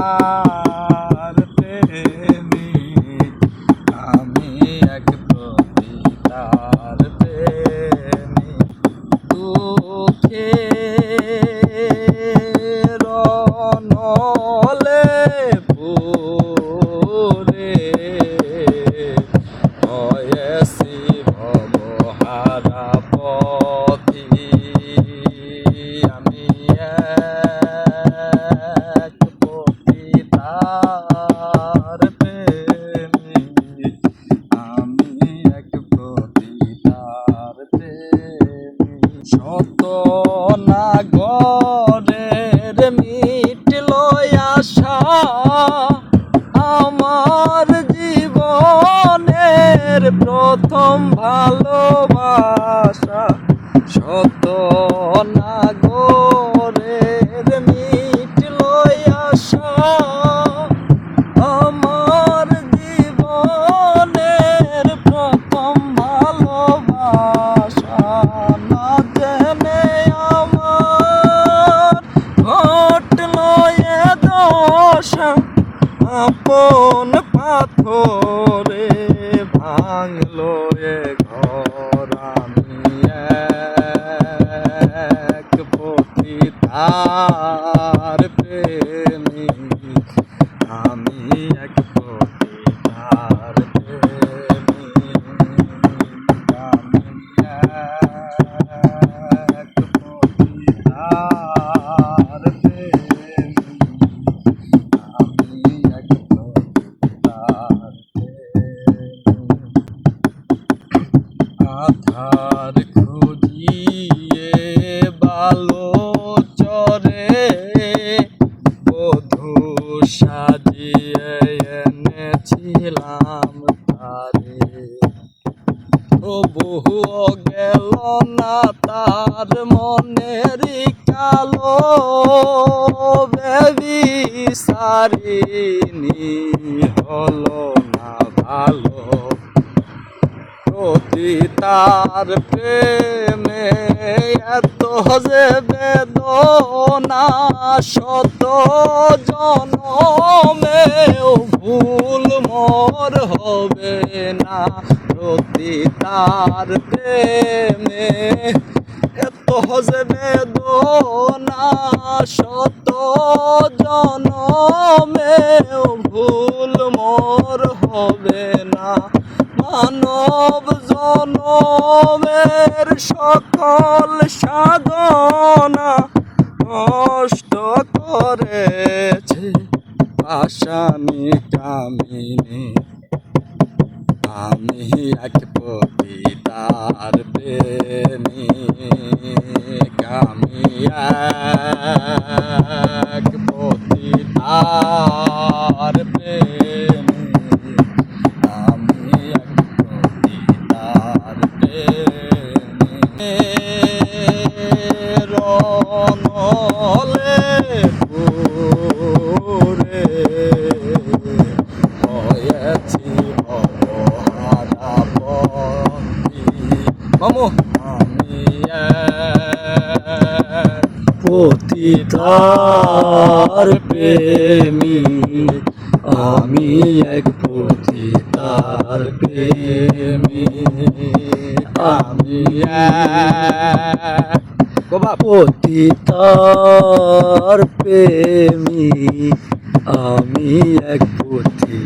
তার প্রেমিক, আমি এক পতিতার প্রেমিক। দুঃখের নলে পুরে হয়েছি ভবহারা পথি, আমি এক পতিতার প্রেমিক, আমি এক পতিতার প্রেমিক। শত নাগরের মিটল আশা, আমার জীবনের প্রথম ভালোবাসা। শত নাগরের মিটল আশা, আমার জীবনের প্রথম ভালোবাসা। না জেনে আমার ঘটল এ দশা, আপন পাথরে ভাঙলো এ ঘর। আমি এক পতিতার প্রেমিক, আমি এক পতিতার প্রেমিক, আমি এক পতিতার প্রেমিক, আমি এক পতিতার প্রেমিক। আধার খুঁজিয়ে বালো চরে বধূ সাজিয়ে এনেছিলাম তারে। তবু গেল না তার মনের কালো, বেবি সারিনি হলো না ভালো। পতিতার প্রেমে এত যে বেদনা, শত জনমেও ভুল মোর হবে না। পতিতার প্রেমে এত যে বেদনা, শত জনমেও ভুল মোর হবে না। মানব জনমের সকল সাধনা নষ্ট করেছে পাষাণী কামিনী। আমি এক পতিতার প্রেমিক, আমি এক পতিতার প্রেমিক, আমি এক পতিতার প্রেমিক। রনলে পুরে হয়েছি ভবহারা পথি, মামু আমি এক পতিতার প্রেমিক, আমি এক পতিতার প্রেমিক, আমি এক পতিতার প্রেমিক, আমি এক পতি।